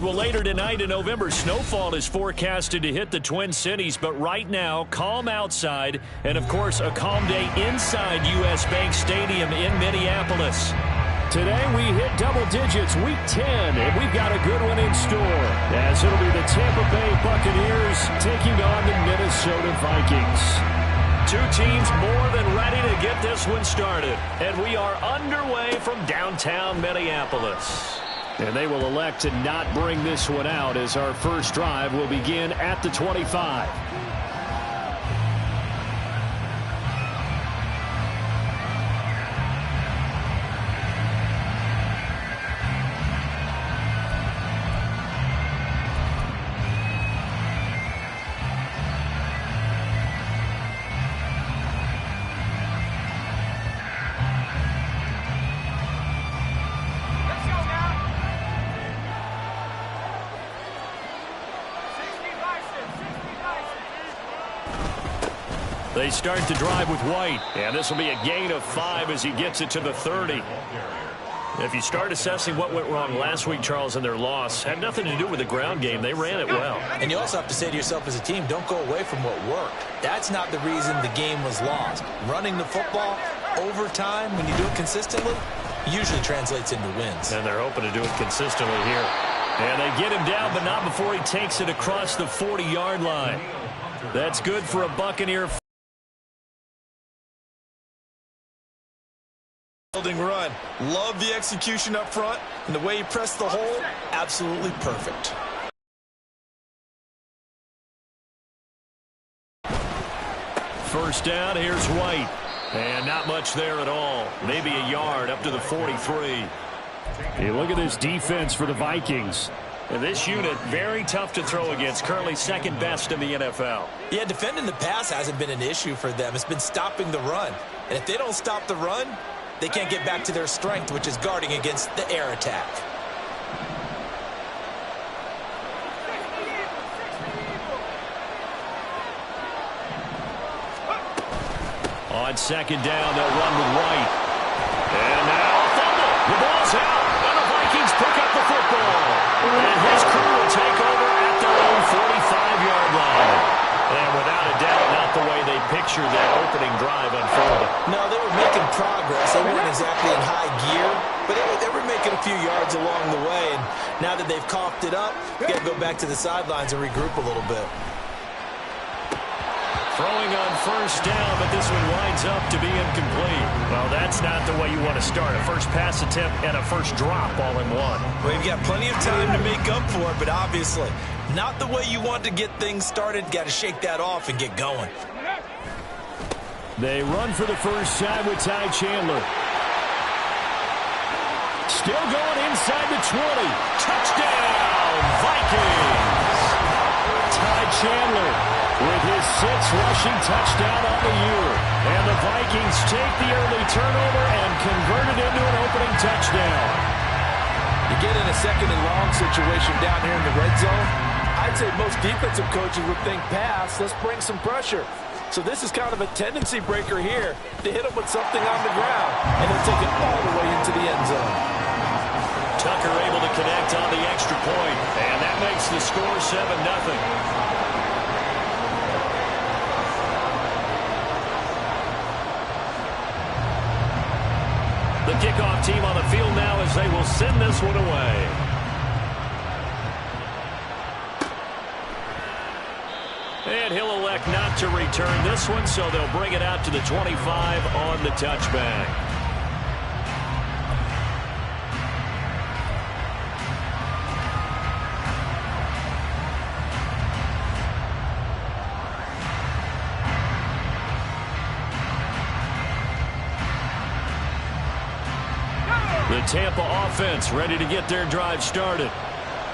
Well, later tonight in November, snowfall is forecasted to hit the Twin Cities, but right now, calm outside, and of course, a calm day inside U.S. Bank Stadium in Minneapolis. Today we hit double digits, week 10, and we've got a good one in store, as it'll be the Tampa Bay Buccaneers taking on the Minnesota Vikings. Two teams more than ready to get this one started, and we are underway from downtown Minneapolis. And they will elect to not bring this one out, as our first drive will begin at the 25. They start to drive with White, and this will be a gain of 5 as he gets it to the 30. If you start assessing what went wrong last week, Charles, in their loss, had nothing to do with the ground game. They ran it well. And you also have to say to yourself as a team, don't go away from what worked. That's not the reason the game was lost. Running the football over time, when you do it consistently, usually translates into wins. And they're hoping to do it consistently here. And they get him down, but not before he takes it across the 40-yard line. That's good for a Buccaneer. Run. Love the execution up front, and the way he pressed the hole, absolutely perfect. First down, here's White. And not much there at all. Maybe a yard up to the 43. Hey, look at this defense for the Vikings. And this unit, very tough to throw against, currently second best in the NFL. Yeah, defending the pass hasn't been an issue for them. It's been stopping the run. And if they don't stop the run, they can't get back to their strength, which is guarding against the air attack. On second down, they'll run with White. And now a fumble. The ball's out, and the Vikings pick up the football. And his crew will take over at their own 45-yard line. And without a doubt, not the way they pictured that opening drive unfolding. No, they were making progress. They weren't exactly in high gear, but they were making a few yards along the way. And now that they've coughed it up, you got to go back to the sidelines and regroup a little bit. Throwing on first down, but this one winds up to be incomplete. Well, that's not the way you want to start. A first pass attempt and a first drop all in one. Well, you've got plenty of time to make up for it, but obviously not the way you want to get things started. Got to shake that off and get going. They run for the first time with Ty Chandler. Still going inside the 20. Touchdown, Vikings! Ty Chandler with his 6th rushing touchdown on the year. And the Vikings take the early turnover and convert it into an opening touchdown. You get in a second and long situation down here in the red zone, I'd say most defensive coaches would think pass, let's bring some pressure. So this is kind of a tendency breaker here to hit them with something on the ground, and then take it all the way into the end zone. Tucker able to connect on the extra point, and that makes the score 7-0. The kickoff team on the field now as they will send this one away. And he'll elect not to return this one, so they'll bring it out to the 25 on the touchback. The Tampa offense ready to get their drive started.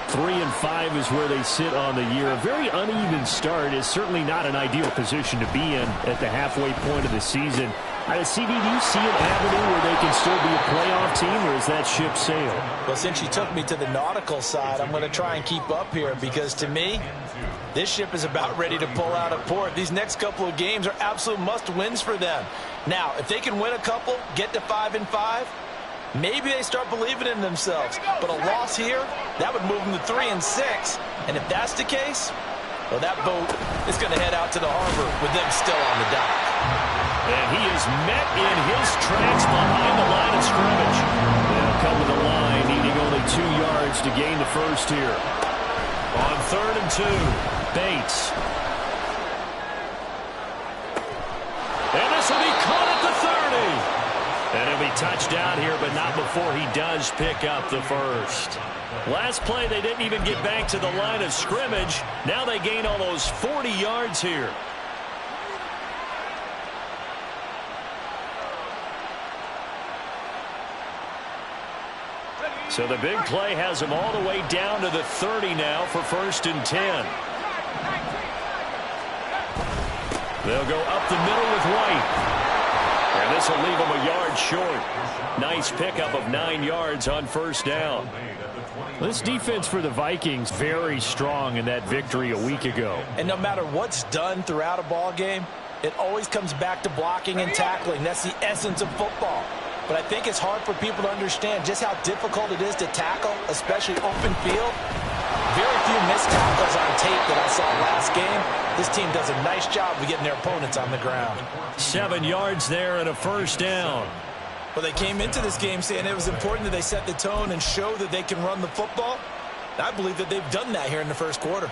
3-5 is where they sit on the year. A very uneven start is certainly not an ideal position to be in at the halfway point of the season. CD, do you see an avenue where they can still be a playoff team, or is that ship sailed? Well, since you took me to the nautical side, I'm going to try and keep up here, because to me, this ship is about ready to pull out of port. These next couple of games are absolute must-wins for them. Now, if they can win a couple, get to 5-5, maybe they start believing in themselves. But a loss here That would move them to 3-6. And if that's the case, well, that boat is going to head out to the harbor with them still on the dock. And he is met in his tracks behind the line of scrimmage. They'll come to the line, needing only 2 yards to gain the first here. On 3rd and 2, Bates. And this will be caught at the 30. And it'll be touchdown here, but not before he does pick up the first. Last play, they didn't even get back to the line of scrimmage. Now they gain almost 40 yards here. So the big play has them all the way down to the 30 now for 1st and 10. They'll go up the middle with White. And this will leave them a yard short. Nice pickup of 9 yards on 1st down. This defense for the Vikings very strong in that victory a week ago. And no matter what's done throughout a ball game, it always comes back to blocking and tackling. That's the essence of football. But I think it's hard for people to understand just how difficult it is to tackle, especially open field. Very few missed tackles on tape that I saw last game. This team does a nice job of getting their opponents on the ground. 7 yards there and a 1st down. Well, they came into this game saying it was important that they set the tone and show that they can run the football. I believe that they've done that here in the 1st quarter.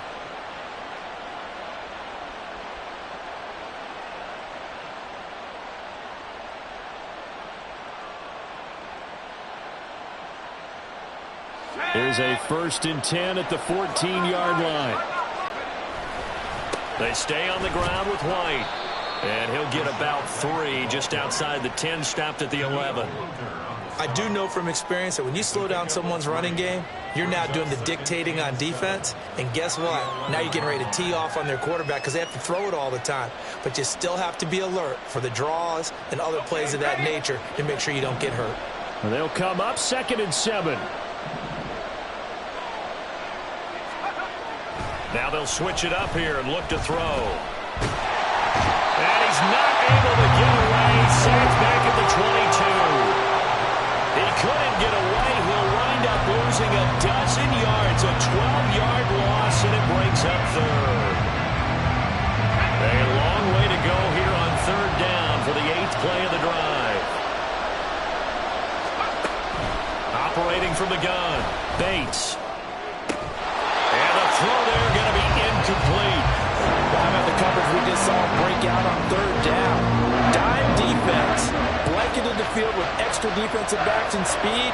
There's a 1st and 10 at the 14-yard line. They stay on the ground with White. And he'll get about 3 just outside the 10, stopped at the 11. I do know from experience that when you slow down someone's running game, you're now doing the dictating on defense. And guess what? Now you're getting ready to tee off on their quarterback because they have to throw it all the time. But you still have to be alert for the draws and other plays of that nature to make sure you don't get hurt. And they'll come up 2nd and 7. Now they'll switch it up here and look to throw. And he's not able to get away. Sacked back at the 22. He couldn't get away. He'll wind up losing a dozen yards. A 12-yard loss, and it brings up 3rd. A long way to go here on 3rd down for the 8th play of the drive. Operating from the gun, Bates. And the throw there going to be incomplete. The coverage we just saw break out on 3rd down. Dime defense, blanketed the field with extra defensive backs and speed,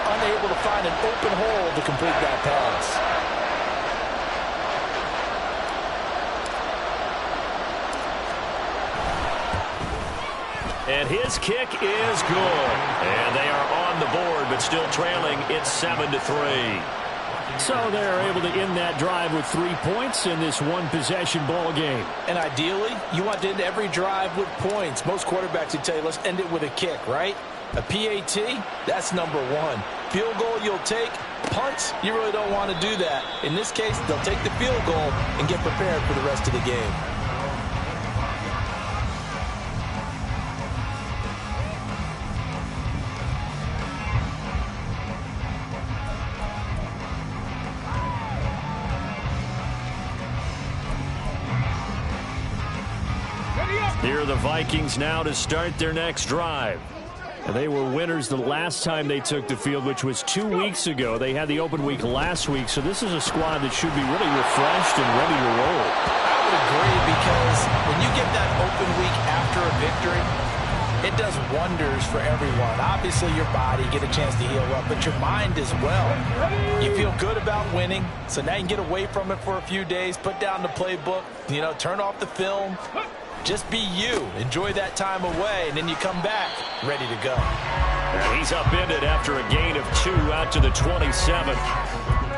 unable to find an open hole to complete that pass. And his kick is good. And they are on the board, but still trailing. It's 7-3. So they're able to end that drive with 3 points in this one-possession ball game. And ideally, you want to end every drive with points. Most quarterbacks would tell you, let's end it with a kick, right? A PAT, that's number 1. Field goal you'll take. Punts, you really don't want to do that. In this case, they'll take the field goal and get prepared for the rest of the game. Here are the Vikings now to start their next drive. They were winners the last time they took the field, which was 2 weeks ago. They had the open week last week, so this is a squad that should be really refreshed and ready to roll. I would agree, because when you get that open week after a victory, it does wonders for everyone. Obviously, your body, get a chance to heal up, but your mind as well. You feel good about winning, so now you can get away from it for a few days, put down the playbook, turn off the film. Just be you. Enjoy that time away, and then you come back ready to go. And he's upended after a gain of 2 out to the 27.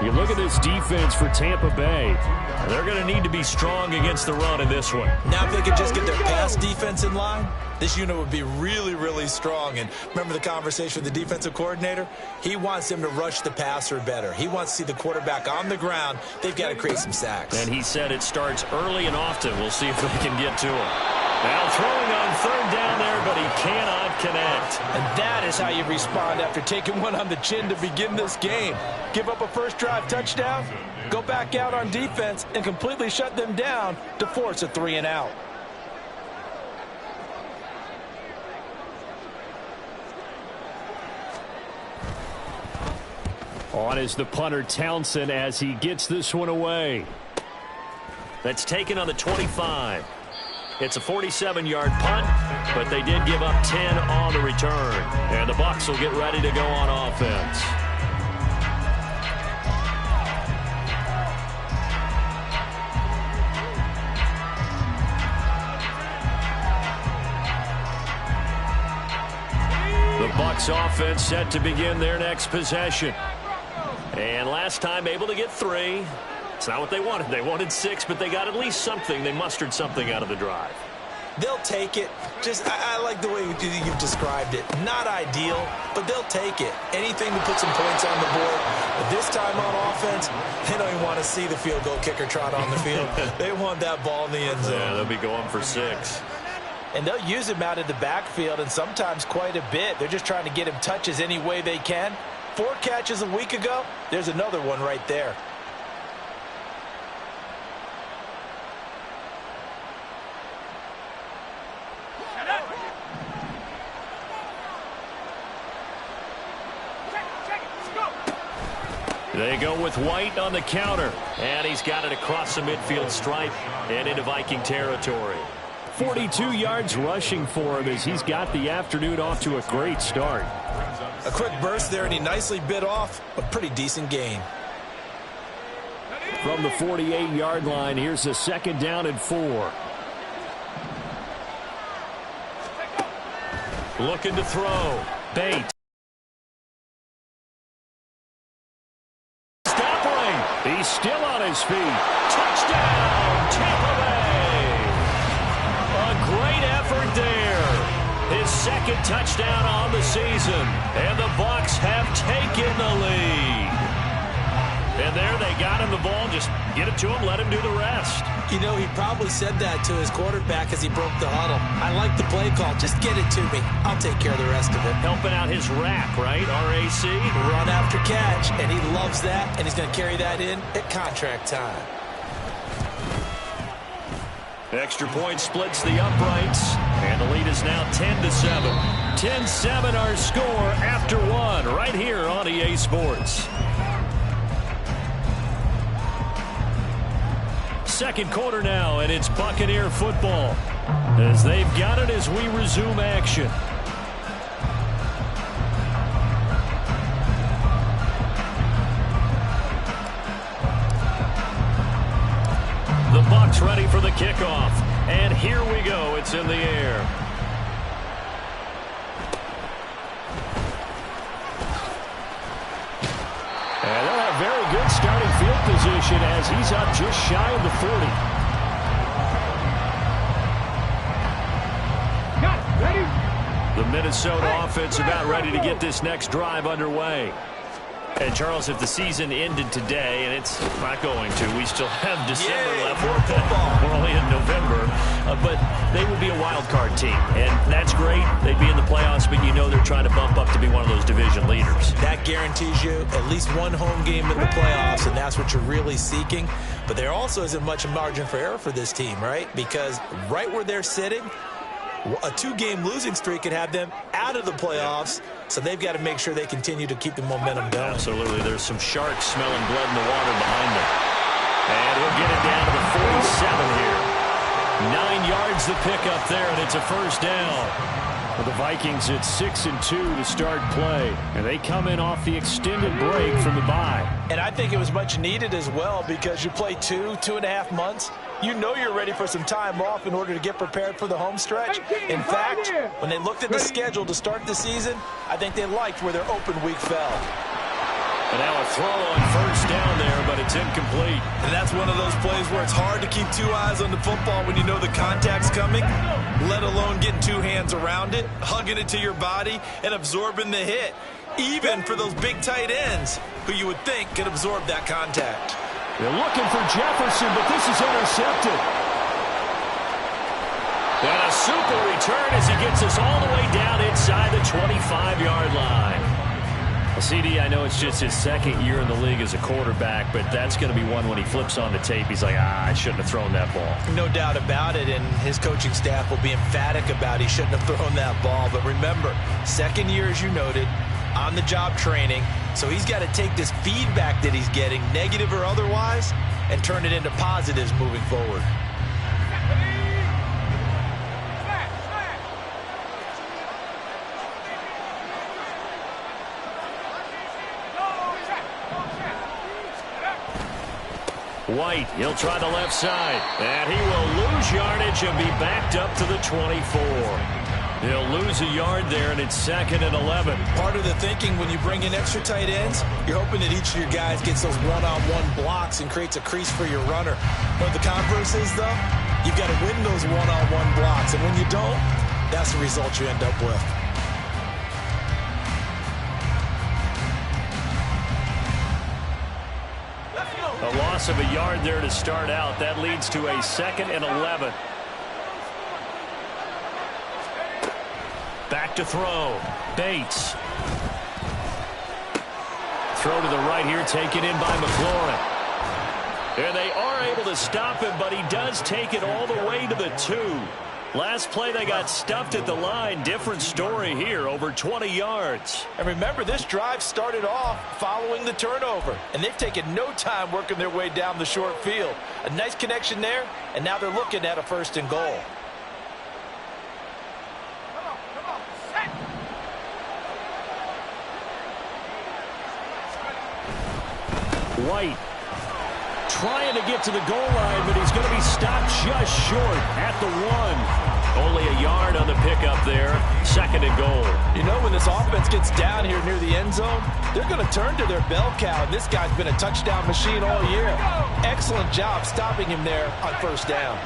You look at this defense for Tampa Bay. They're going to need to be strong against the run in this one. Now, if they could just get their pass defense in line, this unit would be really, really strong. And remember the conversation with the defensive coordinator? He wants them to rush the passer better. He wants to see the quarterback on the ground. They've got to create some sacks. And he said it starts early and often. We'll see if they can get to him. Now throwing on third down there, but he cannot connect. And that is how you respond after taking one on the chin to begin this game. Give up a first drive touchdown, go back out on defense, and completely shut them down to force a 3-and-out. On is the punter Townsend as he gets this one away. That's taken on the 25. It's a 47-yard punt, but they did give up 10 on the return. And the Bucs will get ready to go on offense. The Bucs offense set to begin their next possession. And last time able to get 3. It's not what they wanted. They wanted 6, but they got at least something. They mustered something out of the drive. They'll take it. I like the way you've described it. Not ideal, but they'll take it. Anything to put some points on the board. But this time on offense, they don't even want to see the field goal kicker trot on the field. They want that ball in the end zone. Yeah, they'll be going for 6. And they'll use him out of the backfield, and sometimes quite a bit. They're just trying to get him touches any way they can. 4 catches a week ago. There's another one right there. They go with White on the counter, and he's got it across the midfield stripe and into Viking territory. 42 yards rushing for him as he's got the afternoon off to a great start. A quick burst there, and he nicely bit off a pretty decent gain. From the 48-yard line, here's a 2nd down and 4. Looking to throw. Bates. He's still on his feet. Touchdown, Tampa Bay. A great effort there. His 2nd touchdown on the season. And the Bucs have taken the lead. And there they got him the ball. Just get it to him, let him do the rest. You know, he probably said that to his quarterback as he broke the huddle. I like the play call. Just get it to me. I'll take care of the rest of it. Helping out his rack, right? RAC. Run after catch, and he loves that, and he's going to carry that in at contract time. Extra point splits the uprights, and the lead is now 10-7. 10-7 our score after 1 right here on EA Sports. Second quarter now, and it's Buccaneer football as they've got it as we resume action. The Bucs ready for the kickoff, and here we go. It's in the air. And they'll have very good starting field position as he's up just shy of the 40. The Minnesota offense about ready to get this next drive underway. And, Charles, if the season ended today, and it's not going to, we still have December left. More football. We're only in November. But they would be a wild card team, and that's great. They'd be in the playoffs, but you know they're trying to bump up to be one of those division leaders. That guarantees you at least one home game in the playoffs, and that's what you're really seeking. But there also isn't much margin for error for this team, right? Because right where they're sitting, a 2-game losing streak could have them out of the playoffs, so they've got to make sure they continue to keep the momentum going. Absolutely. There's some sharks smelling blood in the water behind them. And he'll get it down to the 47 here. 9 yards the pickup there, and it's a first down. For the Vikings, it's 6-2 to start play. And they come in off the extended break from the bye. And I think it was much needed as well because you play 2.5 months. You know you're ready for some time off in order to get prepared for the home stretch. In fact, when they looked at the schedule to start the season, I think they liked where their open week fell. And now a throw on first down there, but it's incomplete. And that's one of those plays where it's hard to keep 2 eyes on the football when you know the contact's coming, let alone getting 2 hands around it, hugging it to your body, and absorbing the hit, even for those big tight ends who you would think could absorb that contact. They're looking for Jefferson, but this is intercepted. And a super return as he gets us all the way down inside the 25-yard line. Well, CD, I know it's just his second year in the league as a quarterback, but that's going to be one when he flips on the tape. He's like, I shouldn't have thrown that ball. No doubt about it, and his coaching staff will be emphatic about he shouldn't have thrown that ball. But remember, second year, as you noted, on-the-job training, so he's got to take this feedback that he's getting, negative or otherwise, and turn it into positives moving forward. White, he'll try the left side, and he will lose yardage and be backed up to the 24. He'll lose a yard there, and it's 2nd and 11. Part of the thinking when you bring in extra tight ends, you're hoping that each of your guys gets those one-on-one blocks and creates a crease for your runner. But the converse is, though, you've got to win those one-on-one blocks, and when you don't, that's the result you end up with. A loss of a yard there to start out. That leads to a 2nd and 11. Back to throw. Bates. Throw to the right here, taken in by McLaurin. And they are able to stop him, but he does take it all the way to the 2. Last play, they got stuffed at the line. Different story here, over 20 yards. And remember, this drive started off following the turnover, and they've taken no time working their way down the short field. A nice connection there, and now they're looking at a 1st and goal. White trying to get to the goal line, but he's going to be stopped just short at the 1. Only a yard on the pickup there. 2nd and goal. You know, when this offense gets down here near the end zone, they're going to turn to their bell cow. This guy's been a touchdown machine all year. Excellent job stopping him there on 1st down.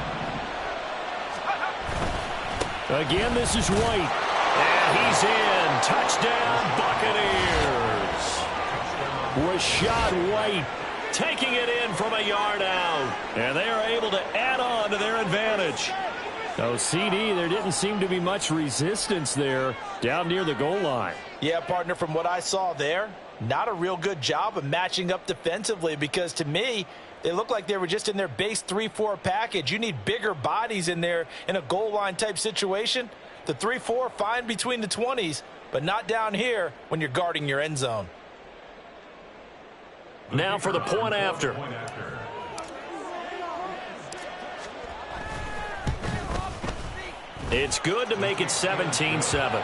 Again, this is White. And he's in. Touchdown, Buccaneers. Rashad White taking it in from a yard out. And they are able to add on to their advantage. So, CD, there didn't seem to be much resistance there down near the goal line. Yeah, partner, from what I saw there, not a real good job of matching up defensively, because to me, they look like they were just in their base 3-4 package. You need bigger bodies in there in a goal line type situation. The 3-4, fine between the 20s, but not down here when you're guarding your end zone. Now for the point after. It's good to make it 17-7.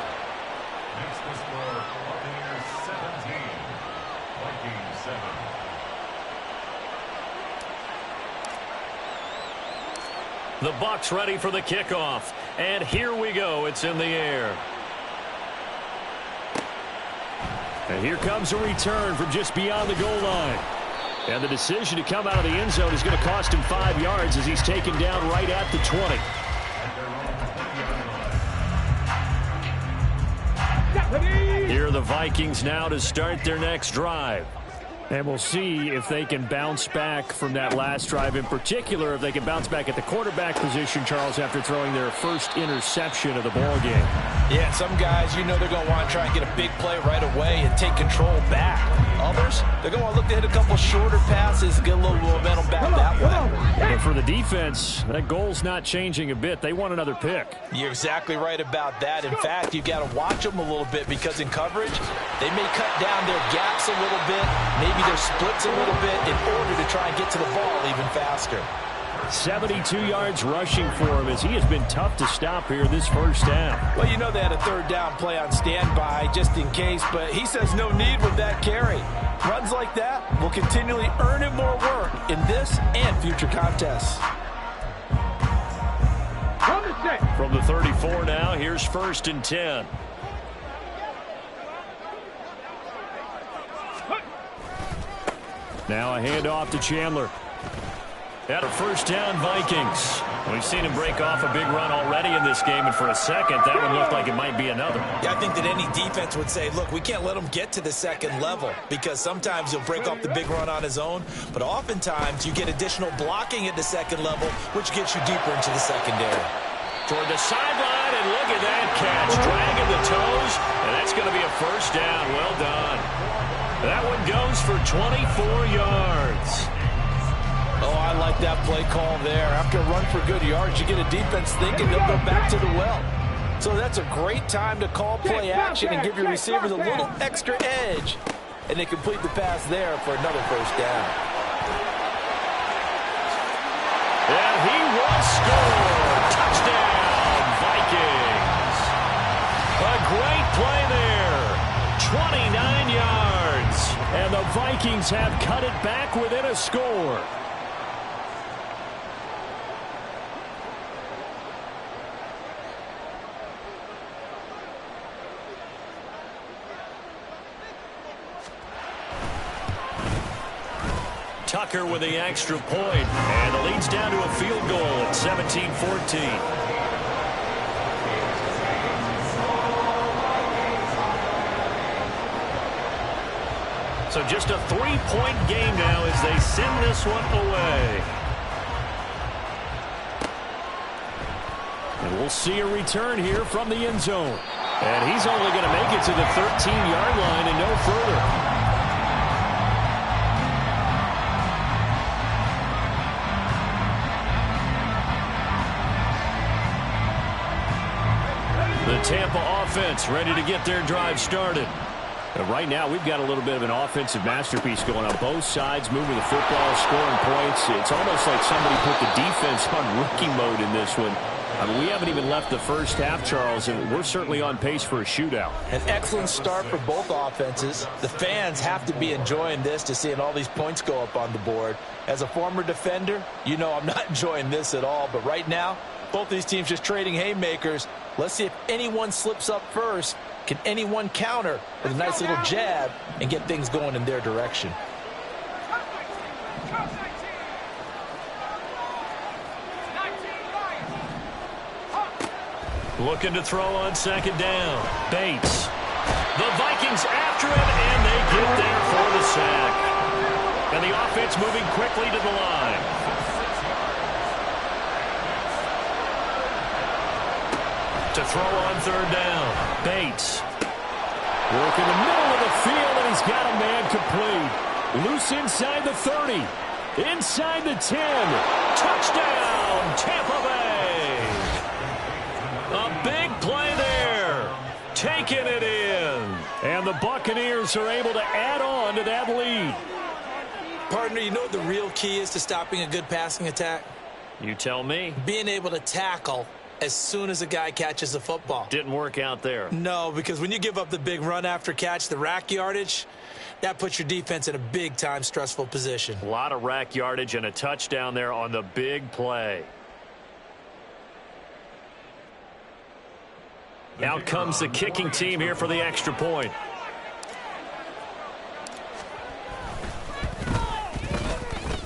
The Bucs ready for the kickoff. And here we go. It's in the air. And here comes a return from just beyond the goal line. And the decision to come out of the end zone is going to cost him 5 yards as he's taken down right at the 20. Here are the Vikings now to start their next drive. And we'll see if they can bounce back from that last drive, in particular if they can bounce back at the quarterback position, Charles, after throwing their first interception of the ball game. Yeah, and some guys, you know, they're going to want to try and get a big play right away and take control back. Others, they're going to want to look to hit a couple shorter passes, get a little momentum back that way. But for the defense, that goal's not changing a bit. They want another pick. You're exactly right about that. In fact, you've got to watch them a little bit, because in coverage, they may cut down their gaps a little bit, maybe their splits a little bit, in order to try and get to the ball even faster. 72 yards rushing for him, as he has been tough to stop here this first down. Well, you know they had a 3rd down play on standby just in case, but he says no need with that carry. Runs like that will continually earn him more work in this and future contests. From the 34 now, here's 1st and 10. Now a handoff to Chandler. At a 1st down, Vikings. We've seen him break off a big run already in this game, and for a second, that one looked like it might be another. Yeah, I think that any defense would say, look, we can't let him get to the 2nd level, because sometimes he'll break off the big run on his own, but oftentimes you get additional blocking at the 2nd level, which gets you deeper into the secondary. toward the sideline, and look at that catch. Dragging the toes, and that's going to be a first down. Well done. That one goes for 24 yards. Oh, I like that play call there. After a run for good yards, you get a defense thinking they'll go back to the well. So that's a great time to call play action and give your receivers a little extra edge. And they complete the pass there for another first down. And he will score. Touchdown, Vikings. A great play there. 29 yards. And the Vikings have cut it back within a score. Tucker with the extra point, and the lead's down to a field goal at 17-14. So just a 3-point game now as they send this one away. And we'll see a return here from the end zone. And he's only going to make it to the 13-yard line and no further. The Tampa offense ready to get their drive started. And right now, we've got a little bit of an offensive masterpiece going on both sides, moving the football, scoring points. It's almost like somebody put the defense on rookie mode in this one. I mean, we haven't even left the first half, Charles, and we're certainly on pace for a shootout. An excellent start for both offenses. The fans have to be enjoying this to seeing all these points go up on the board. As a former defender, you know I'm not enjoying this at all. But right now, both these teams just trading haymakers. Let's see if anyone slips up first. Can anyone counter with a nice little jab and get things going in their direction? Looking to throw on second down. Bates. The Vikings after him, and they get there for the sack. And the offense moving quickly to the line. To throw on third down. Bates. Work in the middle of the field, and he's got a man complete. Loose inside the 30. Inside the 10. Touchdown, Tampa Bay. A big play there. Taking it in. And the Buccaneers are able to add on to that lead. Partner, you know what the real key is to stopping a good passing attack? You tell me. Being able to tackle as soon as a guy catches the football. Didn't work out there. No, because when you give up the big run after catch, the rack yardage, that puts your defense in a big-time stressful position. A lot of rack yardage and a touchdown there on the big play. Out comes the kicking team here for the extra point.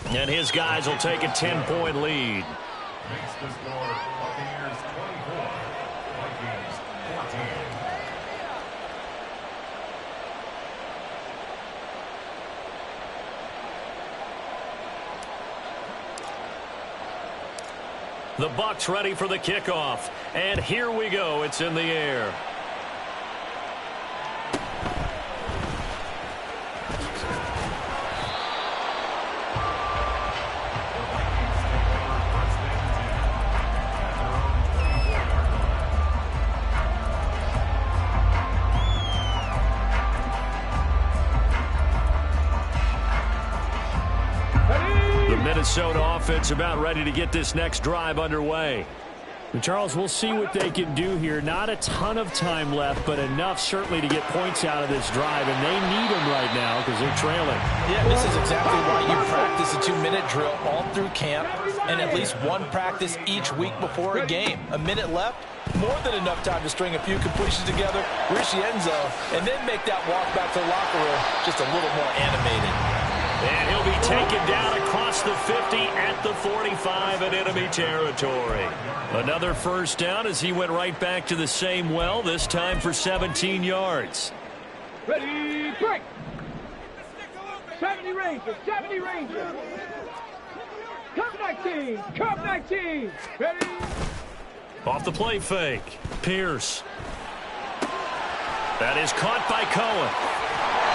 And his guys will take a 10-point lead. Makes the score Buccaneers 24, Vikings 14. The Bucs ready for the kickoff. And here we go. It's in the air. Minnesota offense about ready to get this next drive underway. And Charles, we'll see what they can do here. Not a ton of time left, but enough certainly to get points out of this drive, and they need them right now because they're trailing. Yeah, this is exactly why you practice a 2-minute drill all through camp and at least one practice each week before a game. A minute left, more than enough time to string a few completions together, reach the end zone, and then make that walk back to the locker room just a little more animated. And he'll be taken down across the 50 at the 45 in enemy territory. Another first down as he went right back to the same well, this time for 17 yards. Ready, break! 70 Rangers, 70 Rangers! Come 19, come 19! Ready, Off the play fake. Pierce. That is caught by Cohen.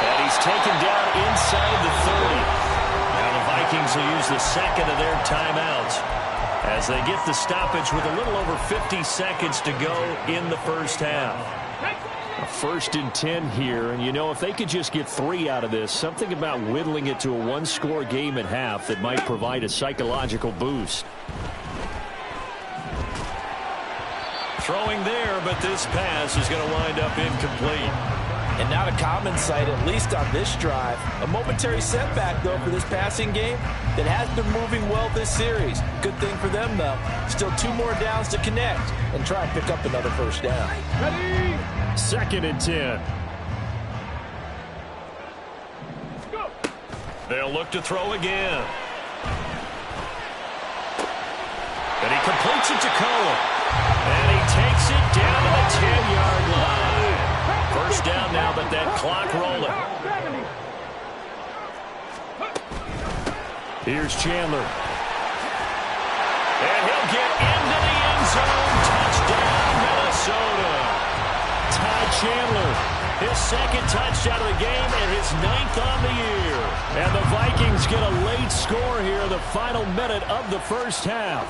And he's taken down inside the 30. Now the Vikings will use the second of their timeouts as they get the stoppage with a little over 50 seconds to go in the first half. A 1st and 10 here, and you know, if they could just get 3 out of this, something about whittling it to a one-score game at half that might provide a psychological boost. Throwing there, but this pass is going to wind up incomplete. And not a common sight, at least on this drive. A momentary setback, though, for this passing game that has been moving well this series. Good thing for them, though. Still 2 more downs to connect and try and pick up another first down. Ready? 2nd and 10. Go. They'll look to throw again. And he completes it to Cohen. And he takes it down to the 10-yard line. First down now, but that clock rolling. Here's Chandler. And he'll get into the end zone. Touchdown, Minnesota. Ty Chandler, His 2nd touchdown of the game and his 9th on the year. and the Vikings get a late score here in the final minute of the first half.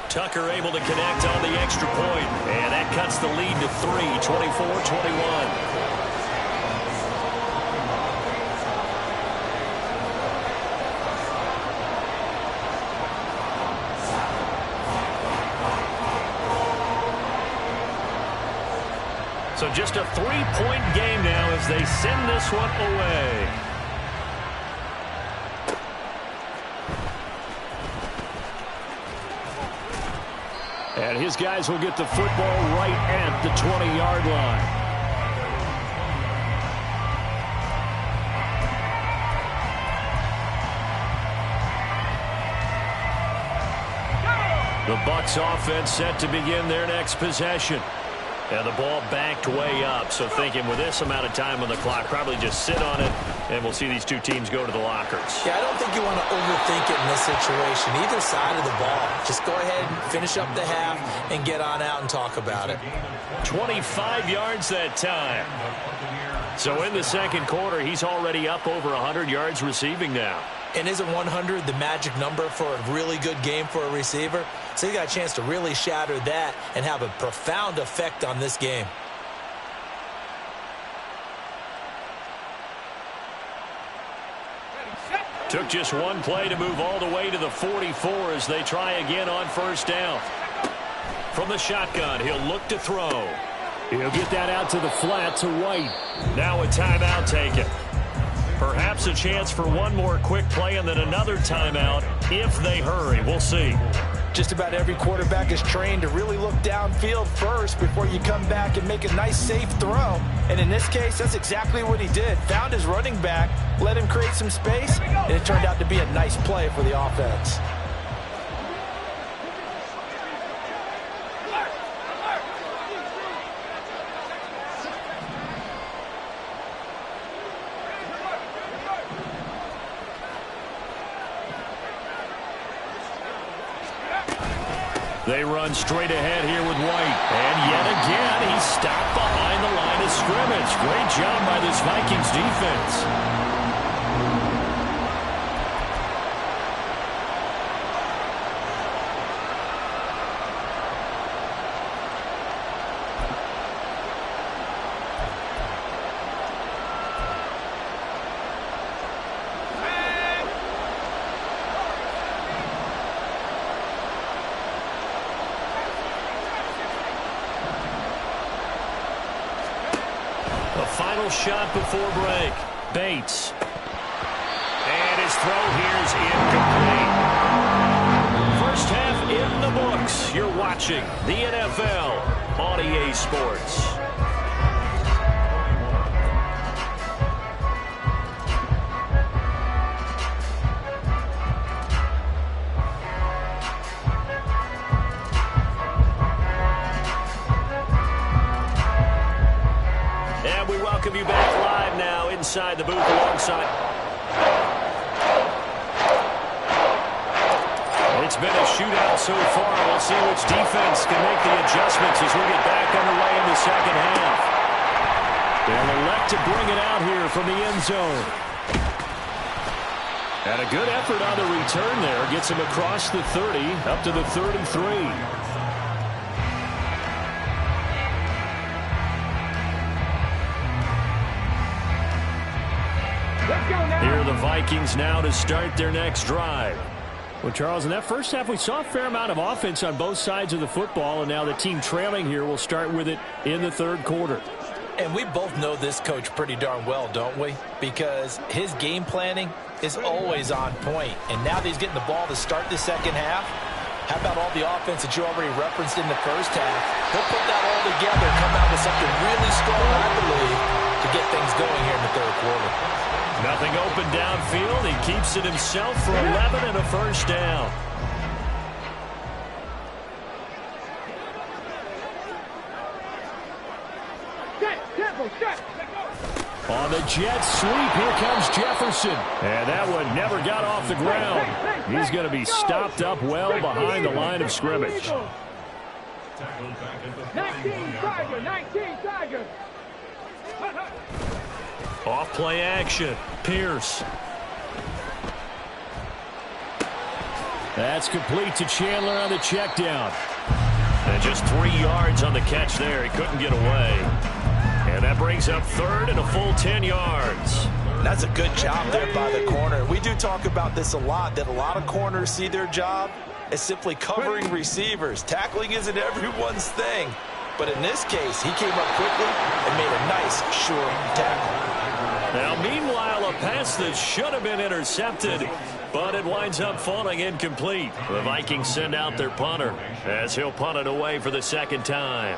Tucker able to connect on the extra point, and that cuts the lead to 3, 24-21. So just a 3-point game now as they send this one away. And his guys will get the football right at the 20-yard line. The Bucs offense set to begin their next possession. And the ball backed way up, so thinking with this amount of time on the clock, probably just sit on it, and we'll see these two teams go to the lockers. Yeah, I don't think you want to overthink it in this situation. Either side of the ball. Just go ahead and finish up the half and get on out and talk about it. 25 yards that time. So in the second quarter, he's already up over 100 yards receiving now. And isn't 100 the magic number for a really good game for a receiver? So he got a chance to really shatter that and have a profound effect on this game. Took just one play to move all the way to the 44 as they try again on first down. From the shotgun, he'll look to throw. He'll get that out to the flat to White. Now a timeout taken. Perhaps a chance for one more quick play and then another timeout if they hurry. We'll see. Just about every quarterback is trained to really look downfield first before you come back and make a nice, safe throw. And in this case, that's exactly what he did. Found his running back, let him create some space, and it turned out to be a nice play for the offense. They run straight ahead here with White. And yet again, he's stopped behind the line of scrimmage. Great job by this Vikings defense. Final shot before break. Bates. And his throw here is incomplete. First half in the books. You're watching the NFL on EA Sports. You back live now inside the booth alongside. It's been a shootout so far. We'll see which defense can make the adjustments as we get back underway in the second half. They'll elect to bring it out here from the end zone. And a good effort on the return there. Gets him across the 30, up to the 3rd and 3. Here are the Vikings now to start their next drive. Well, Charles, in that first half, we saw a fair amount of offense on both sides of the football, and now the team trailing here will start with it in the third quarter. And we both know this coach pretty darn well, don't we? Because his game planning is always on point. And now that he's getting the ball to start the second half, how about all the offense that you already referenced in the first half? He'll put that all together and come out with something really strong, I believe, to get things going here in the third quarter. Nothing open downfield. He keeps it himself for 11 and a first down. On the jet sweep, here comes Jefferson. And that one never got off the ground. He's going to be stopped up well behind the line of scrimmage. 19 Tiger. Off play action. Pierce. That's complete to Chandler on the check down. And just 3 yards on the catch there. He couldn't get away. And that brings up third and a full 10 yards. That's a good job there by the corner. We do talk about this a lot, that a lot of corners see their job as simply covering receivers. Tackling isn't everyone's thing. But in this case, he came up quickly and made a nice, sure tackle. Now, meanwhile, a pass that should have been intercepted, but it winds up falling incomplete. The Vikings send out their punter as he'll punt it away for the second time.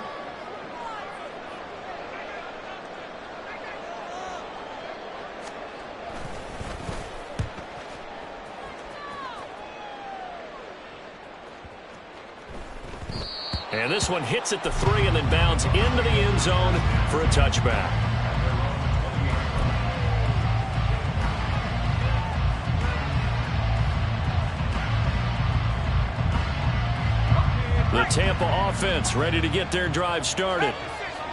And this one hits at the 3 and then bounds into the end zone for a touchback. The Tampa offense ready to get their drive started.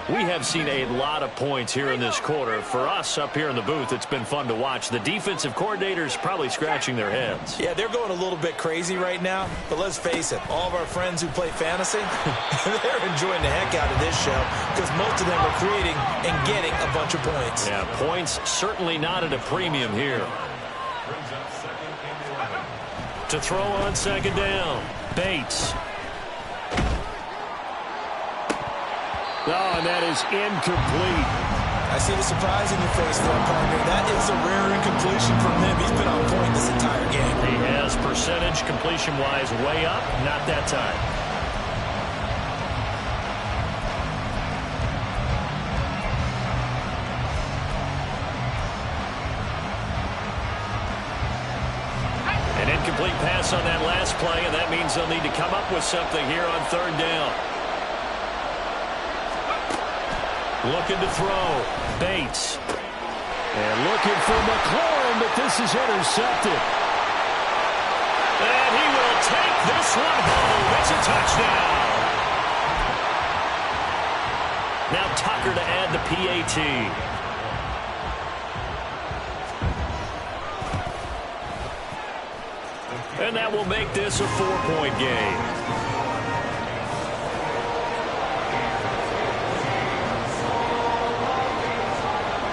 We have seen a lot of points here in this quarter. For us up here in the booth, it's been fun to watch. The defensive coordinators probably scratching their heads. Yeah, they're going a little bit crazy right now. But let's face it, all of our friends who play fantasy, they're enjoying the heck out of this show because most of them are creating and getting a bunch of points. Yeah, points certainly not at a premium here. To throw on second down, Bates. Oh, and that is incomplete. I see the surprise in your face there, partner. That is a rare incompletion from him. He's been on point this entire game. He has percentage completion-wise way up. Not that time. An incomplete pass on that last play, and that means they'll need to come up with something here on third down. Looking to throw. Bates. And looking for McLaurin, but this is intercepted. And he will take this one home. It's a touchdown. Now Tucker to add the PAT. And that will make this a 4-point game.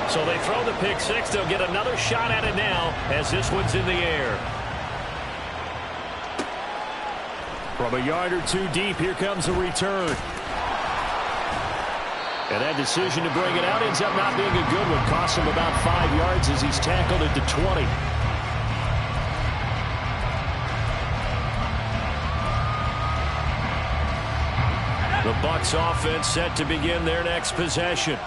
So they throw the pick six. They'll get another shot at it now as this one's in the air. From a yard or two deep, here comes a return. And that decision to bring it out ends up not being a good one. Costs him about 5 yards as he's tackled at the 20. The Bucs offense set to begin their next possession.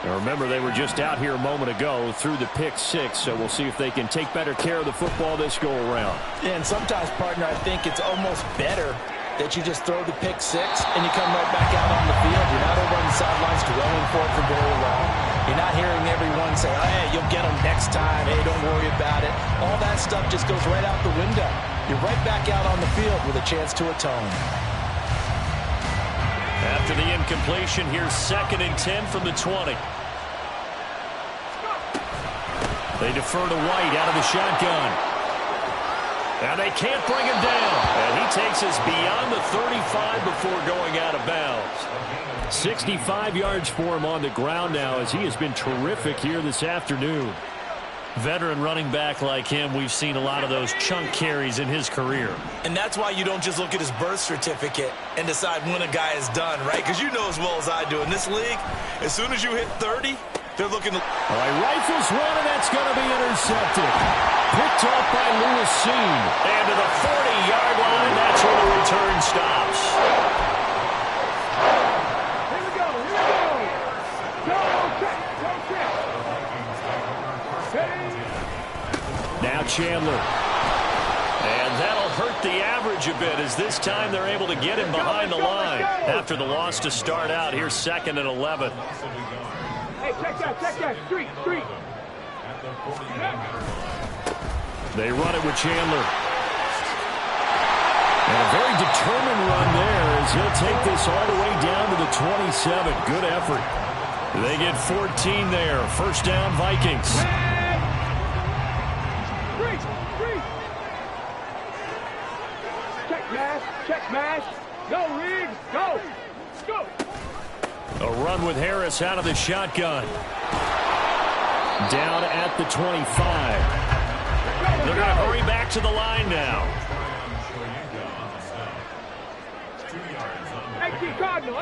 Now remember, they were just out here a moment ago through the pick six, so we'll see if they can take better care of the football this go-around. Yeah, and sometimes, partner, I think it's almost better that you just throw the pick six and you come right back out on the field. You're not over on the sidelines dwelling for it for very long. You're not hearing everyone say, oh, hey, you'll get them next time. Hey, don't worry about it. All that stuff just goes right out the window. you're right back out on the field with a chance to atone. After the incompletion, here's 2nd and 10 from the 20. They defer to White out of the shotgun. And they can't bring him down. And he takes us beyond the 35 before going out of bounds. 65 yards for him on the ground now as he has been terrific here this afternoon. Veteran running back like him, we've seen a lot of those chunk carries in his career. And that's why you don't just look at his birth certificate and decide when a guy is done, right? Because you know as well as I do, in this league, as soon as you hit 30, they're looking to... All right, rifles one, and that's going to be intercepted. Picked off by Lewis Seen. And to the 40-yard line, that's where the return stops. Here we go. Go check. Now Chandler. And that'll hurt the average a bit as this time they're able to get him behind the line. After the loss to start out, here's 2nd and 11. Hey, check that. Street. They run it with Chandler. And a very determined run there as he'll take this all the way down to the 27. Good effort. They get 14 there. First down, Vikings. Street. Check mash. Go, Riggs. Go. A run with Harris out of the shotgun. Down at the 25. They're going to hurry back to the line now. 18 Cardinal.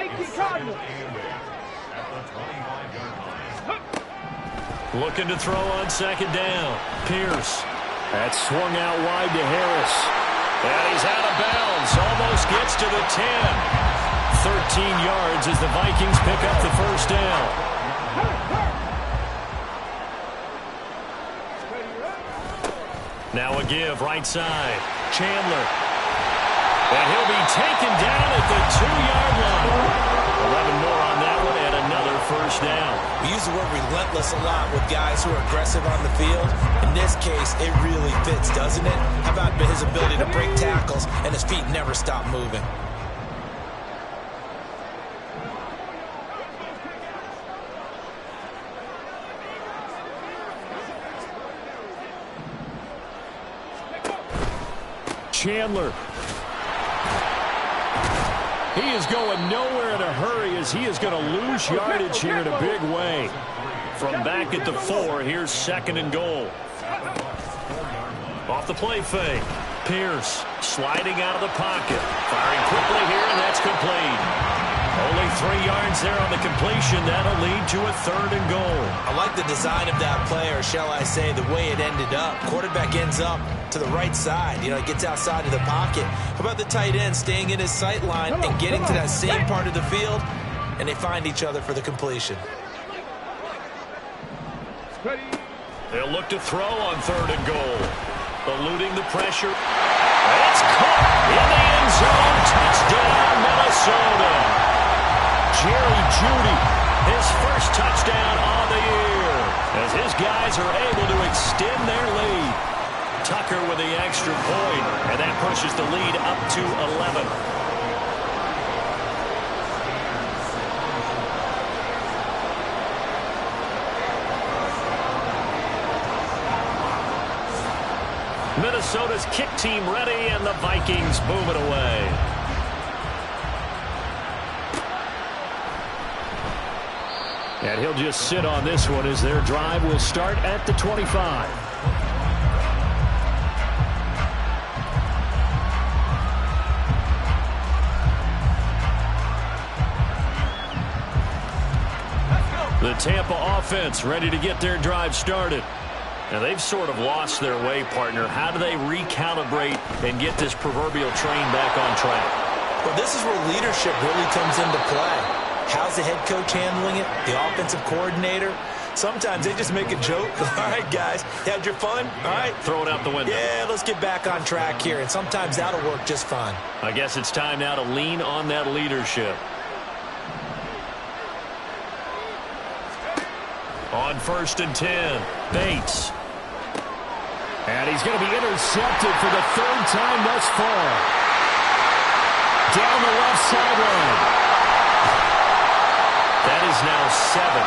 Looking to throw on 2nd down. Pierce. That's swung out wide to Harris. And he's out of bounds. Almost gets to the 10. 13 yards as the Vikings pick up the first down. Now a give, right side. Chandler. And he'll be taken down at the 2-yard line. 11 more on that one and another first down. We use the word relentless a lot with guys who are aggressive on the field. In this case, it really fits, doesn't it? How about his ability to break tackles and his feet never stop moving? Chandler. He is going nowhere in a hurry as he is going to lose yardage here in a big way. From back at the 4, here's 2nd and goal. Off the play fake. Pierce sliding out of the pocket. Firing quickly here, and that's complete. Only 3 yards there on the completion. That'll lead to a 3rd and goal. I like the design of that play, or shall I say the way it ended up. Quarterback ends up to the right side. You know, he gets outside of the pocket. How about the tight end staying in his sight line and getting to that same part of the field, and they find each other for the completion. They'll look to throw on 3rd and goal. Eluding the pressure. It's caught in the end zone. Touchdown, Minnesota. Jerry Jeudy, his first touchdown on the year, as his guys are able to extend their lead. Tucker with the extra point, and that pushes the lead up to 11. Minnesota's kick team ready, and the Vikings move it away. And he'll just sit on this one as their drive will start at the 25. The Tampa offense ready to get their drive started. Now, they've sort of lost their way, partner. How do they recalibrate and get this proverbial train back on track? Well, this is where leadership really comes into play. How's the head coach handling it? The offensive coordinator? Sometimes they just make a joke. All right, guys, you had your fun? All right. Throw it out the window. Yeah, let's get back on track here. And sometimes that'll work just fine. I guess it's time now to lean on that leadership. On 1st and 10, Bates. And he's going to be intercepted for the third time thus far. Down the left sideline. That is now seven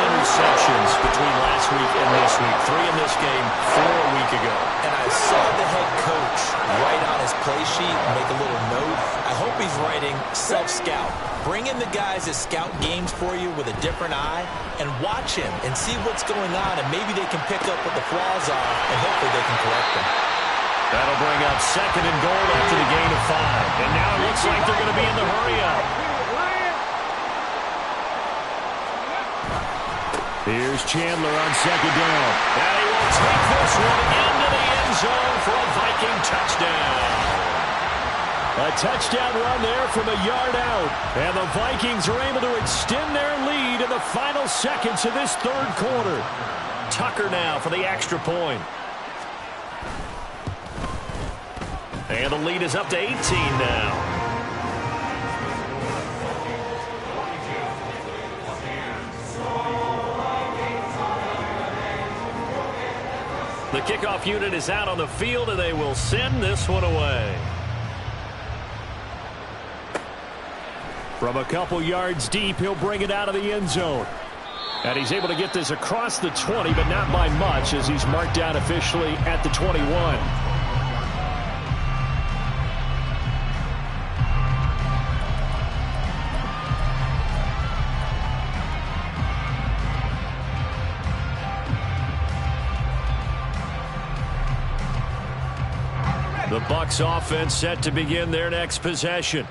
interceptions between last week and this week. 3 in this game, 4 a week ago. And I saw the head coach write on his play sheet, make a little note. I hope he's writing self-scout. Bring in the guys that scout games for you with a different eye and watch him and see what's going on, and maybe they can pick up what the flaws are, and hopefully they can correct them. That'll bring up 2nd and goal after the gain of 5. And now it looks like they're going to be in the hurry-up. Here's Chandler on 2nd down. And he will take this one into the end zone for a Viking touchdown. A touchdown run there from a yard out. And the Vikings are able to extend their lead in the final seconds of this third quarter. Tucker now for the extra point. And the lead is up to 18 now. The kickoff unit is out on the field, and they will send this one away. From a couple yards deep, he'll bring it out of the end zone. And he's able to get this across the 20, but not by much, as he's marked down officially at the 21. The Bucs offense set to begin their next possession.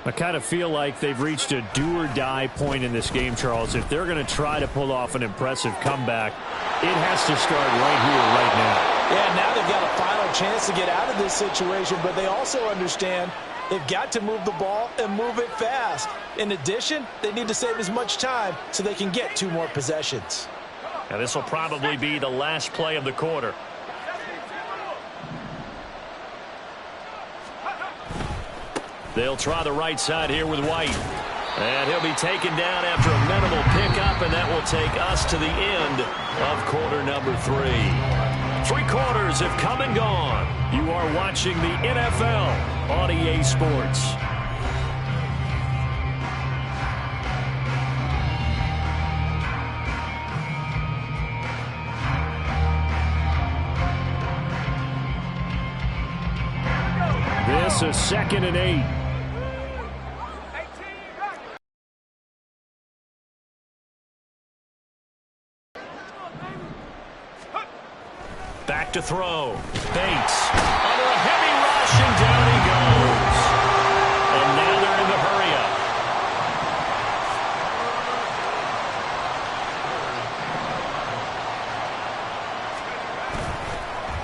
I kind of feel like they've reached a do-or-die point in this game, Charles. If they're going to try to pull off an impressive comeback, it has to start right here, right now. Yeah, now they've got a final chance to get out of this situation, but they also understand they've got to move the ball and move it fast. In addition, they need to save as much time so they can get 2 more possessions. Now this will probably be the last play of the quarter. They'll try the right side here with White. And he'll be taken down after a minimal pickup, and that will take us to the end of quarter number 3. 3 quarters have come and gone. You are watching the NFL on EA Sports. This is 2nd and 8. Back to throw. Bates under a heavy rush, and down he goes. And now they're in the hurry-up.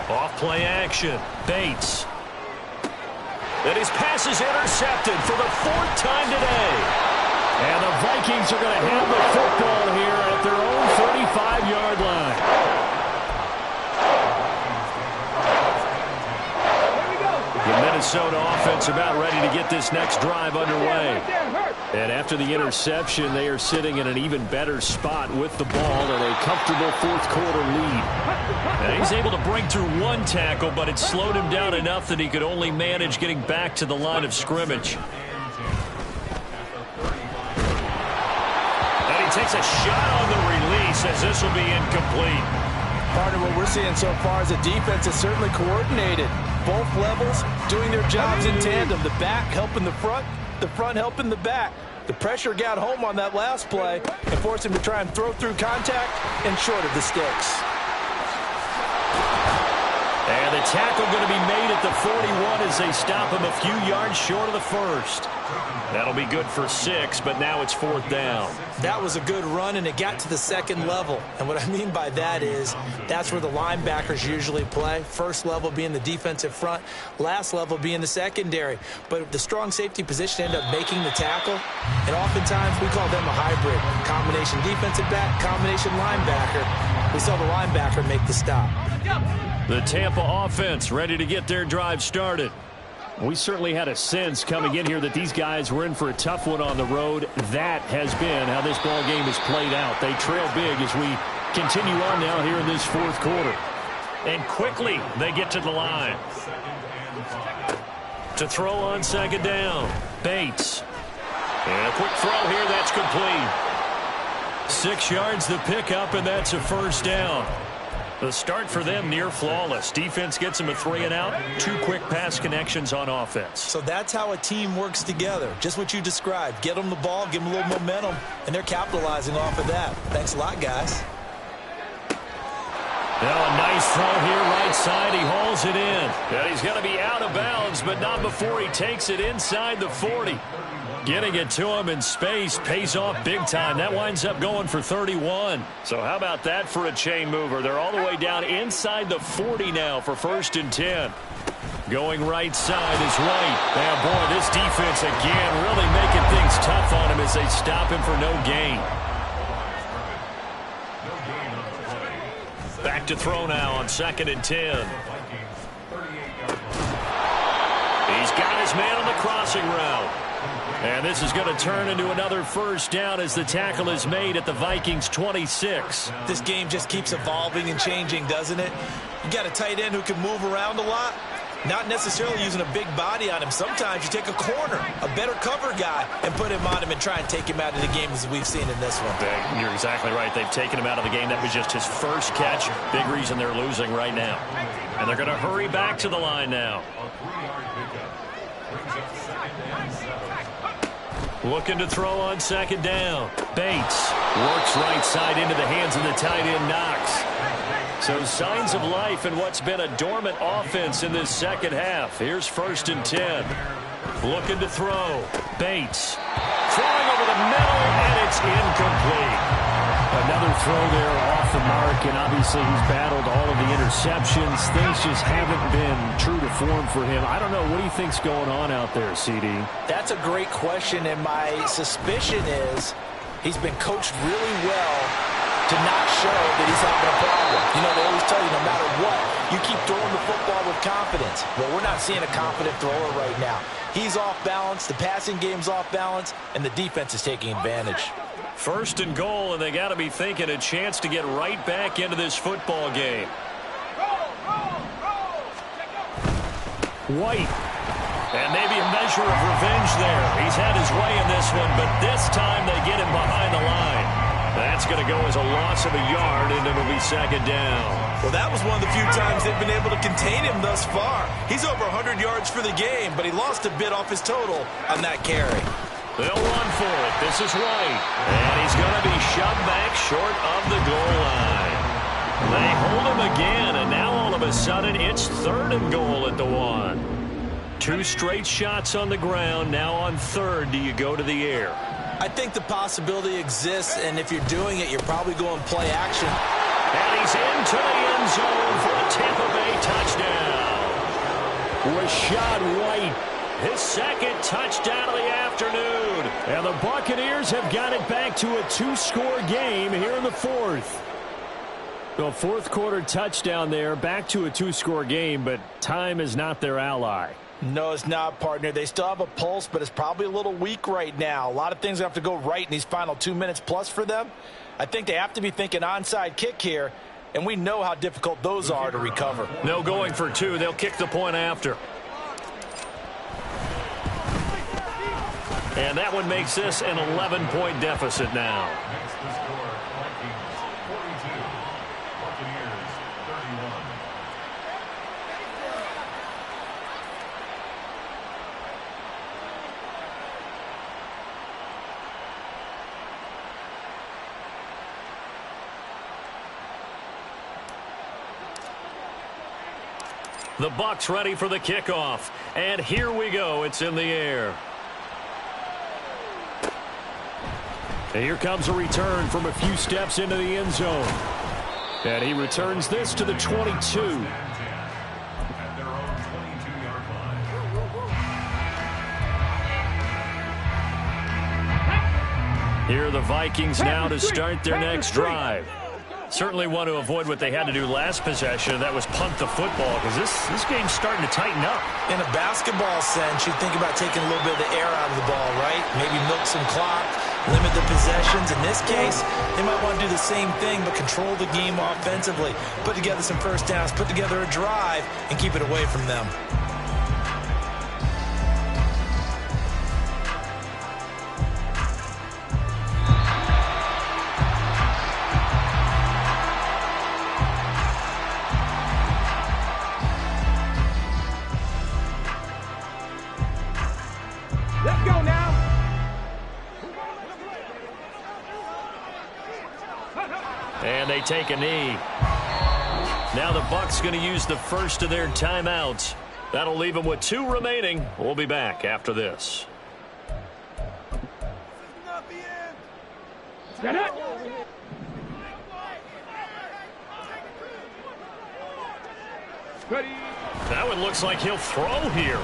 Off-play action. Bates. And his pass is intercepted for the 4th time today. And the Vikings are going to have the football here at their own 35-yard line. The Minnesota offense about ready to get this next drive underway. And after the interception, they are sitting in an even better spot with the ball and a comfortable 4th quarter lead. And he's able to break through 1 tackle, but it slowed him down enough that he could only manage getting back to the line of scrimmage. And he takes a shot on the release, as this will be incomplete. Partner, what we're seeing so far is the defense is certainly coordinated. Both levels doing their jobs in tandem. The back helping the front helping the back. The pressure got home on that last play and forced him to try and throw through contact and short of the sticks. And the tackle going to be made at the 41 as they stop him a few yards short of the 1st. That'll be good for 6, but now it's 4th down. That was a good run, and it got to the 2nd level. And what I mean by that is that's where the linebackers usually play. First level being the defensive front, last level being the secondary. But the strong safety position ended up making the tackle, and oftentimes we call them a hybrid. Combination defensive back, combination linebacker. We saw the linebacker make the stop. The Tampa offense ready to get their drive started. We certainly had a sense coming in here that these guys were in for a tough one on the road. That has been how this ball game has played out. They trail big as we continue on now here in this 4th quarter. And quickly they get to the line. To throw on second down. Bates. And a quick throw here. That's complete. 6 yards the pickup, and that's a first down. The start for them near flawless. Defense gets them a 3 and out. 2 quick pass connections on offense. So that's how a team works together. Just what you described. Get them the ball, give them a little momentum, and they're capitalizing off of that. Thanks a lot, guys. Now a nice throw here right side. He hauls it in. And he's going to be out of bounds, but not before he takes it inside the 40. Getting it to him in space pays off big time. That winds up going for 31. So how about that for a chain mover? They're all the way down inside the 40 now for 1st and 10. Going right side is White. And boy, this defense again really making things tough on him as they stop him for no gain. Back to throw now on 2nd and 10. He's got his man on the crossing route. And this is going to turn into another first down as the tackle is made at the Vikings 26. This game just keeps evolving and changing, doesn't it? You got a tight end who can move around a lot. Not necessarily using a big body on him. Sometimes you take a corner, a better cover guy, and put him on him and try and take him out of the game as we've seen in this one. You're exactly right. They've taken him out of the game. That was just his first catch. Big reason they're losing right now. And they're going to hurry back to the line now. Looking to throw on 2nd down. Bates works right side into the hands of the tight end Knox. So signs of life in what's been a dormant offense in this second half. Here's 1st and 10. Looking to throw. Bates throwing over the middle, and it's incomplete. Another throw there off the mark, and obviously he's battled all of the interceptions. Things just haven't been true to form for him. I don't know. What do you think's going on out there, CD? That's a great question, and my suspicion is he's been coached really well to not show that he's having a problem. You know, they always tell you no matter what, you keep throwing the football with confidence. Well, we're not seeing a confident thrower right now. He's off balance, the passing game's off balance, and the defense is taking advantage. 1st and goal, and they got to be thinking a chance to get right back into this football game. White. And maybe a measure of revenge there. He's had his way in this one, but this time they get him behind the line. That's going to go as a loss of a yard, and it'll be 2nd down. Well, that was one of the few times they've been able to contain him thus far. He's over 100 yards for the game, but he lost a bit off his total on that carry. They'll run for it. This is White. And he's going to be shoved back short of the goal line. They hold him again, and now all of a sudden it's 3rd and goal at the 1. 2 straight shots on the ground. Now on 3rd, do you go to the air? I think the possibility exists, and if you're doing it, you're probably going play action. And he's into the end zone for a Tampa Bay touchdown. Rashad White. His 2nd touchdown of the afternoon. And the Buccaneers have got it back to a 2-score game here in the 4th. The 4th quarter touchdown there, back to a 2-score game, but time is not their ally. No, it's not, partner. They still have a pulse, but it's probably a little weak right now. A lot of things have to go right in these final 2 minutes plus for them. I think they have to be thinking onside kick here, and we know how difficult those are to recover. No going for 2. They'll kick the point after. And that one makes this an 11-point deficit now. Next to score, Vikings 42, Buccaneers 31. The Bucs ready for the kickoff. And here we go. It's in the air. And here comes a return from a few steps into the end zone. And he returns this to the 22. At their own 22-yard line. Here are the Vikings now to start their next drive. Certainly want to avoid what they had to do last possession. That was punt the football, because this game's starting to tighten up. In a basketball sense, you think about taking a little bit of the air out of the ball, right? Maybe milk some clock. limit the possessions. In this case, they might want to do the same thing, but control the game offensively. Put together some first downs, put together a drive, and keep it away from them. Let's go now. And they take a knee. Now the Bucs going to use the first of their timeouts. That'll leave them with 2 remaining. We'll be back after this. Get it. Ready. That one looks like he'll throw here.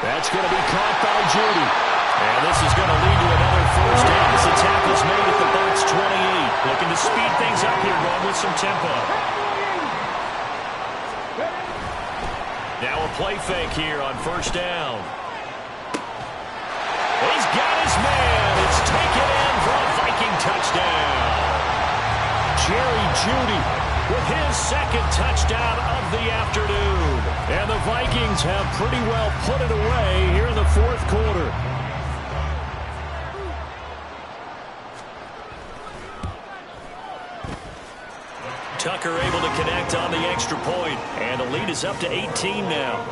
That's going to be caught by Judy. And this is going to lead to another first down. This attack is made at the Bucs 28. Looking to speed things up here, going with some tempo. Now a play fake here on first down. He's got his man. It's taken in for a Viking touchdown. Jerry Jeudy with his second touchdown of the afternoon. And the Vikings have pretty well put it away here in the fourth quarter. Tucker able to connect on the extra point, and the lead is up to 18 now.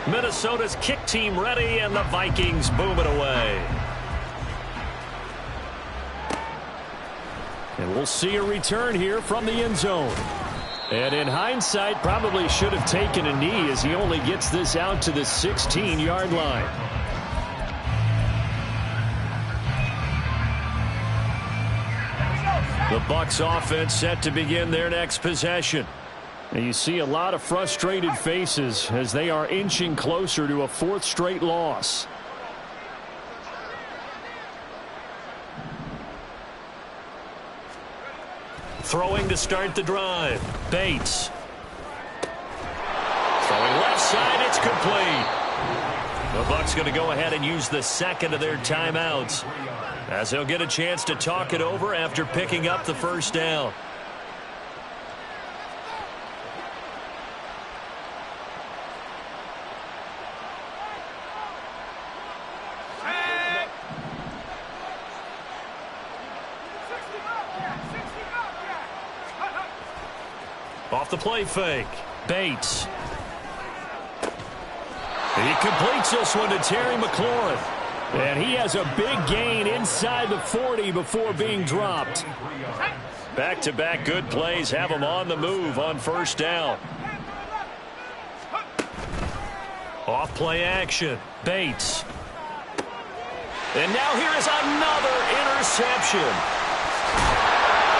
Minnesota's kick team ready, and the Vikings boom it away. And we'll see a return here from the end zone. And in hindsight, probably should have taken a knee as he only gets this out to the 16-yard line. The Bucs offense set to begin their next possession. And you see a lot of frustrated faces as they are inching closer to a 4th straight loss. Throwing to start the drive. Bates. Throwing left side, it's complete. The Bucs going to go ahead and use the second of their timeouts, as they'll get a chance to talk it over after picking up the first down. Off the play fake. Bates. He completes this one to Terry McLaurin. And he has a big gain inside the 40 before being dropped. Back-to-back good plays have him on the move on first down. Off play action. Bates. And now here is another interception.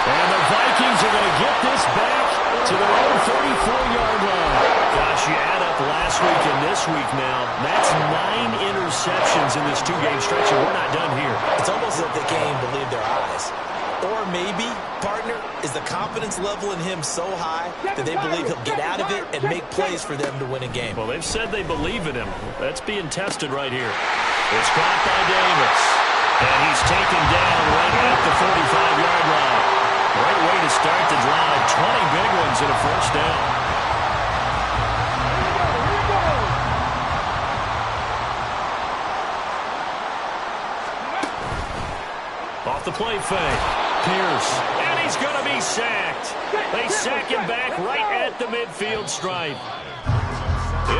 And the Vikings are going to get this back to their own 34-yard line. Gosh, you add up last week and this week now, that's 9 interceptions in this 2-game stretch, and we're not done here. It's almost like they can't even believe their eyes. Or maybe, partner, is the confidence level in him so high that they believe he'll get out of it and make plays for them to win a game. Well, they've said they believe in him. That's being tested right here. It's caught by Davis. And he's taken down right at the 45-yard line. Great way to start the drive. 20 big ones and a first down. Off the play fake. Pierce. And he's going to be sacked. They sack him back right at the midfield stripe.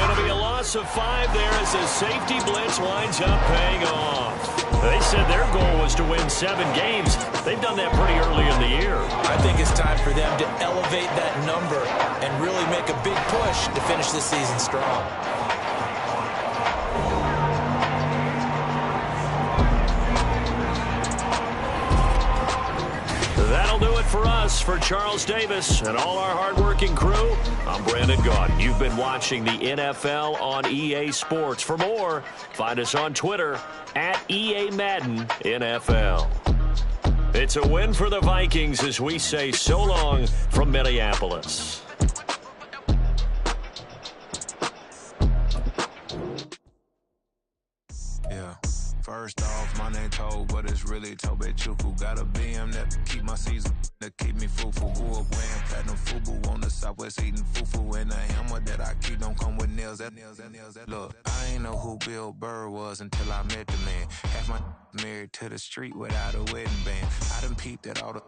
It'll be a loss of 5 there as the safety blitz winds up paying off. They said their goal was to win 7 games. They've done that pretty early in the year. I think it's time for them to elevate that number and really make a big push to finish this season strong. That'll do it for us. For Charles Davis and all our hardworking crew, I'm Brandon Gaudin. You've been watching the NFL on EA Sports. For more, find us on Twitter at EA Madden NFL. It's a win for the Vikings as we say so long from Minneapolis. First off, my name Toad, but it's really Tobe Chuku. Got a BM that keep my season, that keep me fruitful. Grew up wearing platinum FUBU on the Southwest eating fufu. And the hammer that I keep don't come with nails. Look, I ain't know who Bill Burr was until I met the man. Half my married to the street without a wedding band. I done peeped at all the